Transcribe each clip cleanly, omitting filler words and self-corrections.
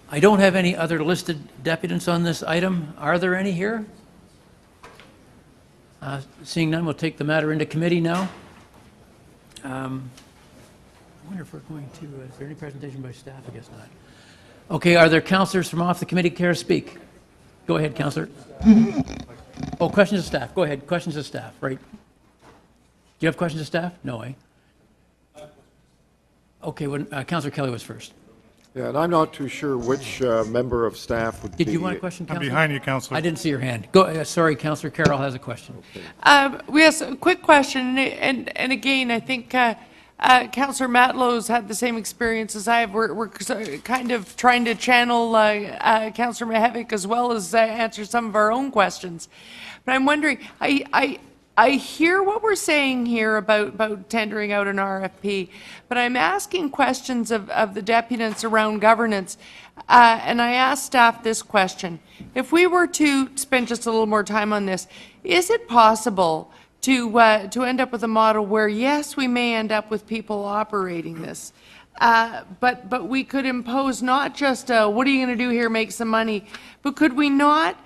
I don't have any other listed deputants on this item. Are there any here? Seeing none, we'll take the matter into committee now. I wonder if we're going to, is there any presentation by staff? I guess not. Okay, are there councillors from off the committee care to speak? Go ahead, councillor. Oh, questions of staff. Go ahead, questions of staff, right? Do you have questions of staff? No, eh? Okay, when, councillor Kelly was first. Yeah, and I'm not too sure which member of staff would be... Did you want a question, councillor? I'm behind you, councillor. I didn't see your hand. Go. Sorry, councillor Carroll has a question. Yes, a quick question, and again, I think Councillor Matlow's had the same experience as I have. We're kind of trying to channel Councillor Mihevik as well as answer some of our own questions. But I'm wondering, I hear what we're saying here about tendering out an RFP, but I'm asking questions of the deputants around governance, and I asked staff this question. If we were to spend just a little more time on this, is it possible to end up with a model where, yes, we may end up with people operating this, but we could impose not just what are you going to do here, make some money, but could we not,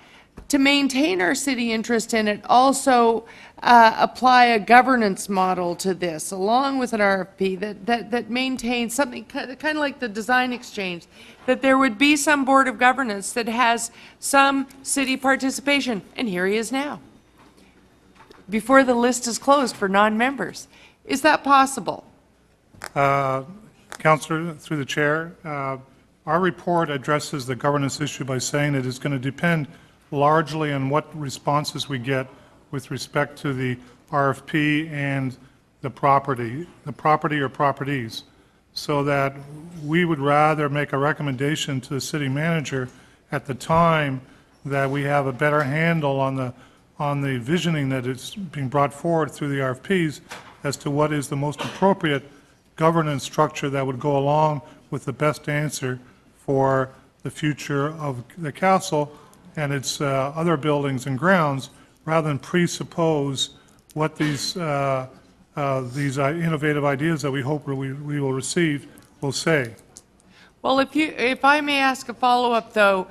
to maintain our city interest in it, also apply a governance model to this, along with an RFP that maintains something kind of like the design exchange, that there would be some board of governance that has some city participation, and here he is now, before the list is closed for non-members. Is that possible? Councillor, through the chair, our report addresses the governance issue by saying that it's going to depend largely on what responses we get with respect to the RFP and the property or properties, so that we would rather make a recommendation to the city manager at the time that we have a better handle on the visioning that is being brought forward through the RFPs as to what is the most appropriate governance structure that would go along with the best answer for the future of the castle and its other buildings and grounds, rather than presuppose what these innovative ideas that we hope we will receive will say. Well, if I may ask a follow-up, though,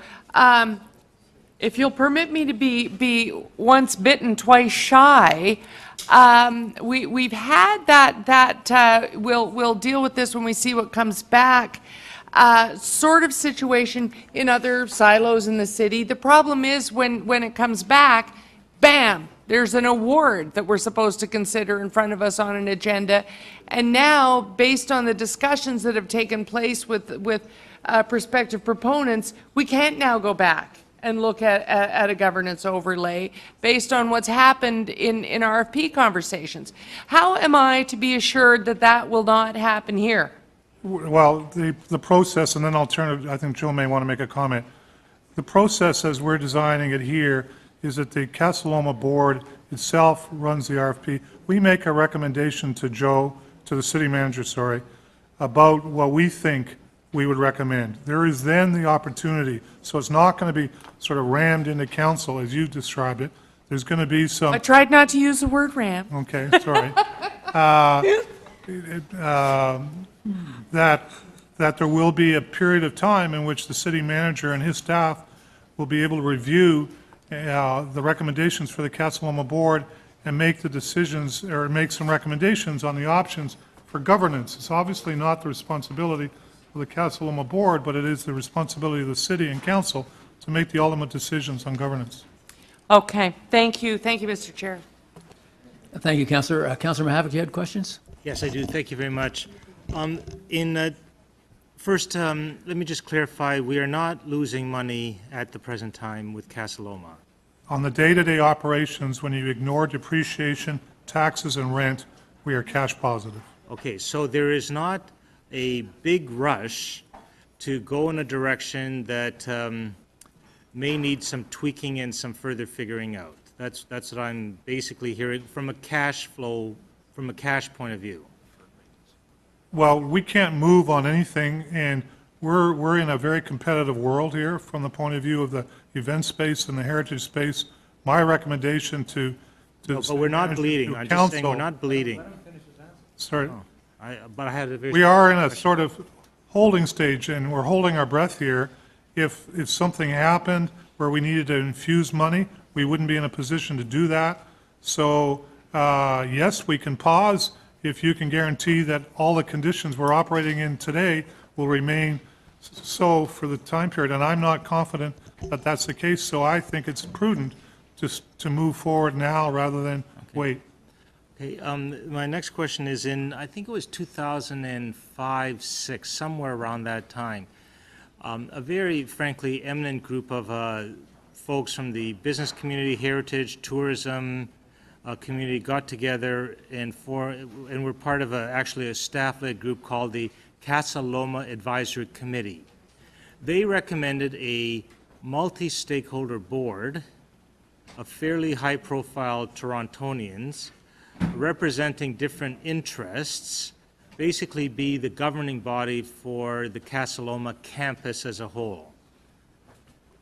if you'll permit me to be once bitten, twice shy, we've had that we'll deal with this when we see what comes back. Sort of situation in other silos in the city. The problem is when it comes back, bam, there's an award that we're supposed to consider in front of us on an agenda. And now, based on the discussions that have taken place with prospective proponents, we can't now go back and look at a governance overlay based on what's happened in RFP conversations. How am I to be assured that that will not happen here? Well, the process, and then I'll turn it, I think Joe may want to make a comment. The process as we're designing it here is that the Casa Loma board itself runs the RFP. We make a recommendation to Joe, to the city manager, sorry, about what we think we would recommend. There is then the opportunity, so it's not going to be sort of rammed into council as you described it. There's going to be some... I tried not to use the word ram. Okay, sorry. That there will be a period of time in which the city manager and his staff will be able to review the recommendations for the Casa Loma board and make the decisions or make some recommendations on the options for governance. It's obviously not the responsibility of the Casa Loma board, but it is the responsibility of the city and council to make the ultimate decisions on governance. Okay, thank you. Thank you, Mr. Chair. Thank you, Councillor. Councillor Mihevik, you had questions? Yes, I do. Thank you very much. First, let me just clarify, we are not losing money at the present time with Casa Loma. On the day-to-day operations, when you ignore depreciation, taxes, and rent, we are cash positive. Okay, so there is not a big rush to go in a direction that may need some tweaking and some further figuring out. That's what I'm basically hearing from a cash flow, from a cash point of view. Well, we can't move on anything, and we're in a very competitive world here from the point of view of the event space and the heritage space. My recommendation to no, but we're not bleeding. I'm just saying we're not bleeding. Sorry. But I had a very... We are in a sort of holding stage, and we're holding our breath here, if something happened where we needed to infuse money, we wouldn't be in a position to do that. So, yes, we can pause if you can guarantee that all the conditions we're operating in today will remain so for the time period. And I'm not confident that that's the case, so I think it's prudent to move forward now rather than wait. Okay, my next question is I think it was 2005, 6, somewhere around that time. A very, frankly, eminent group of folks from the business community, heritage, tourism community got together and were part of actually a staff-led group called the Casa Loma Advisory Committee. They recommended a multi-stakeholder board of fairly high-profile Torontonians representing different interests, basically be the governing body for the Casa Loma campus as a whole.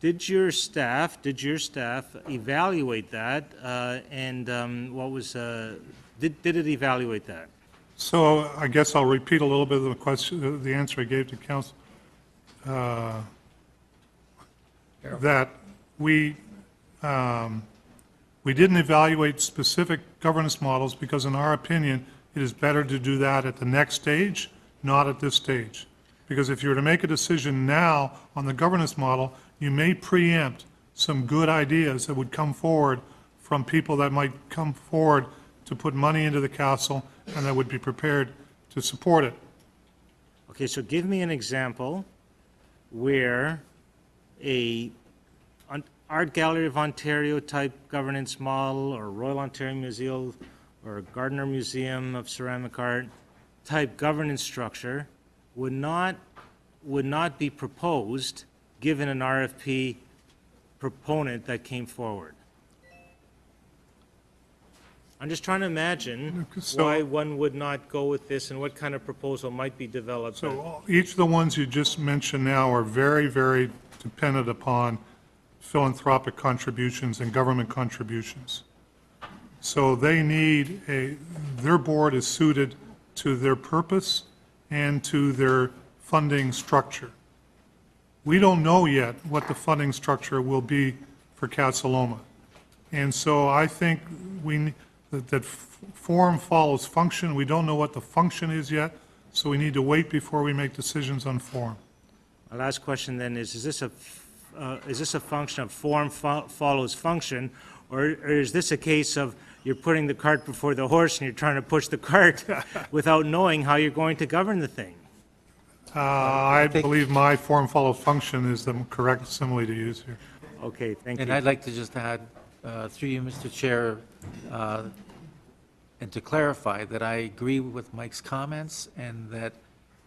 Did your staff evaluate that, and what was, did it evaluate that? So I guess I'll repeat a little bit of the question, the answer I gave to council. That we didn't evaluate specific governance models because in our opinion, it is better to do that at the next stage, not at this stage. Because if you were to make a decision now on the governance model, you may preempt some good ideas that would come forward from people that might come forward to put money into the castle and that would be prepared to support it. Okay, so give me an example where an Art Gallery of Ontario type governance model, or Royal Ontario Museum, or Gardner Museum of Ceramic Art type governance structure would not be proposed given an RFP proponent that came forward. I'm just trying to imagine why one would not go with this and what kind of proposal might be developed. So each of the ones you just mentioned now are very, very dependent upon philanthropic contributions and government contributions. So they need their board is suited to their purpose and to their funding structure. We don't know yet what the funding structure will be for Casa Loma. And so I think that form follows function. We don't know what the function is yet, so we need to wait before we make decisions on form. My last question then is this a function of form follows function, or is this a case of you're putting the cart before the horse and you're trying to push the cart without knowing how you're going to govern the thing? I believe my form follows function is the correct simile to use here. Okay, thank And you. I'd like to just add, through you, Mr. Chair, and to clarify that I agree with Mike's comments and that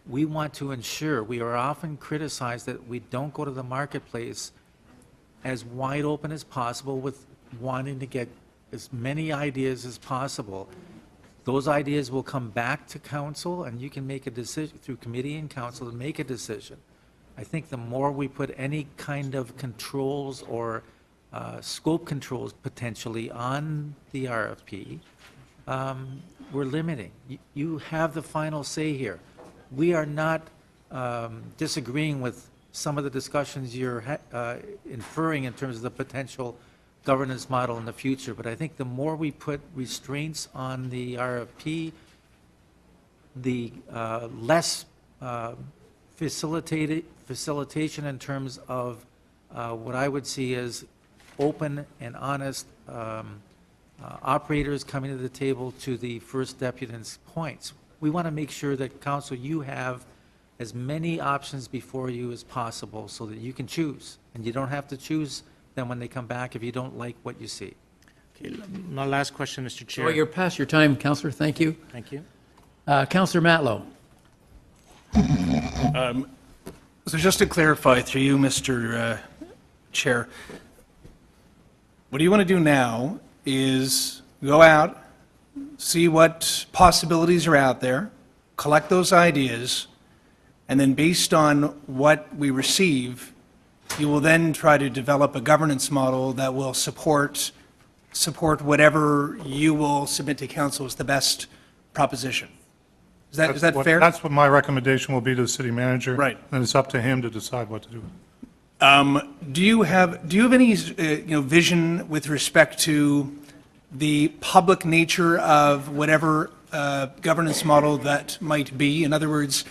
we want to ensure, we are often criticized that we don't go to the marketplace as wide open as possible with wanting to get as many ideas as possible. Those ideas will come back to council and you can make a decision through committee and council to make a decision. I think the more we put any kind of controls or scope controls potentially on the RFP, we're limiting. You have the final say here. We are not disagreeing with some of the discussions you're inferring in terms of the potential governance model in the future, but I think the more we put restraints on the RFP, the less facilitation in terms of what I would see as open and honest operators coming to the table to the first deputant's points. We want to make sure that, council, you have as many options before you as possible so that you can choose. And you don't have to choose them when they come back if you don't like what you see. Okay, my last question, Mr. Chair. Well, you're past your time, Councillor. Thank you. Thank you. Councillor Matlow. So just to clarify through you, Mr. Chair, what you want to do now is go out, see what possibilities are out there, collect those ideas, and then based on what we receive, you will then try to develop a governance model that will support whatever you will submit to council as the best proposition. Is that fair? That's what my recommendation will be to the city manager. Right. And it's up to him to decide what to do. Do you have any, vision with respect to the public nature of whatever governance model that might be? In other words,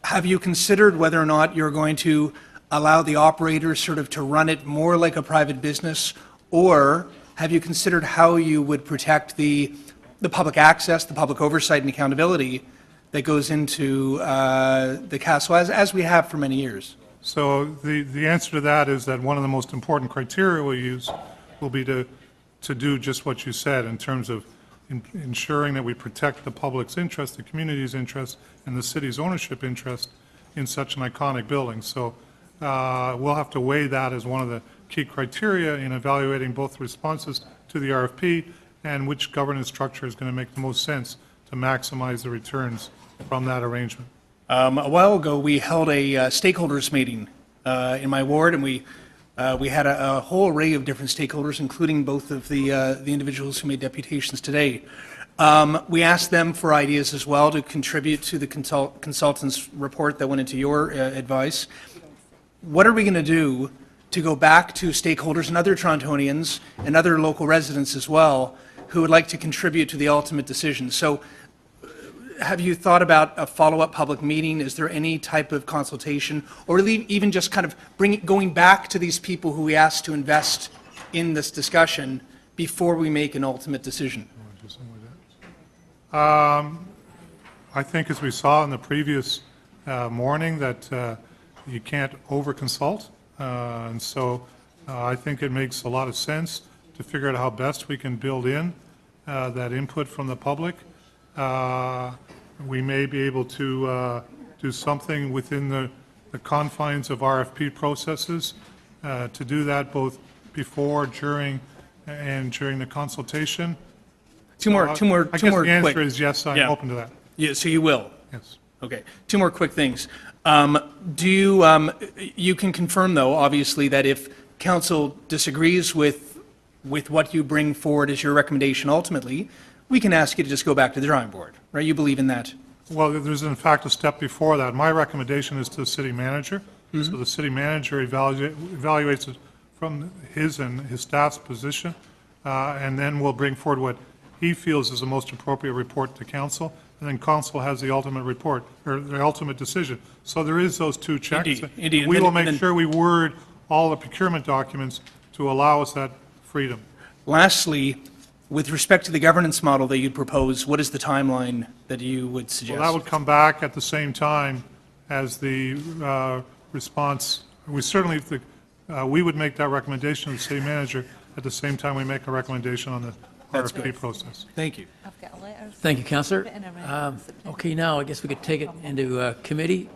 have you considered whether or not you're going to allow the operators sort of to run it more like a private business, or have you considered how you would protect the public access, the public oversight and accountability that goes into the castle, as we have for many years? So the answer to that is that one of the most important criteria we'll use will be to do just what you said in terms of ensuring that we protect the public's interest, the community's interest, and the city's ownership interest in such an iconic building. So we'll have to weigh that as one of the key criteria in evaluating both responses to the RFP and which governance structure is going to make the most sense to maximize the returns from that arrangement. A while ago, we held a stakeholders meeting in my ward, and we had a whole array of different stakeholders, including both of the individuals who made deputations today. We asked them for ideas as well to contribute to the consultant's report that went into your advice. What are we going to do to go back to stakeholders and other Torontonians and other local residents as well who would like to contribute to the ultimate decision? So have you thought about a follow-up public meeting? Is there any type of consultation, or even just kind of going back to these people who we asked to invest in this discussion before we make an ultimate decision? I think, as we saw in the previous morning, that you can't over-consult. And so I think it makes a lot of sense to figure out how best we can build in that input from the public. We may be able to do something within the confines of RFP processes to do that both before, during, and during the consultation. Two more I quick. guess the answer is yes, I'm Yeah. open to that. Yeah, so you will? Yes. Okay. Two more quick things. Do you, you can confirm, though, obviously, that if council disagrees with what you bring forward as your recommendation ultimately, we can ask you to just go back to the drawing board, right? You believe in that? Well, there's in fact a step before that. My recommendation is to the city manager. So the city manager evaluates it from his and his staff's position, and then we'll bring forward what he feels is the most appropriate report to council, and then council has the ultimate report, or the ultimate decision. So there is those two checks. Indeed. We will And make then- sure we word all the procurement documents to allow us that freedom. Lastly, with respect to the governance model that you'd propose, what is the timeline that you would suggest? Well, that would come back at the same time as the response. We certainly, we would make that recommendation to the city manager at the same time we make a recommendation on the RFP process. Thank you. I've got a letter. Thank you, Councillor. Written around September. Okay, now I guess we could take it into committee.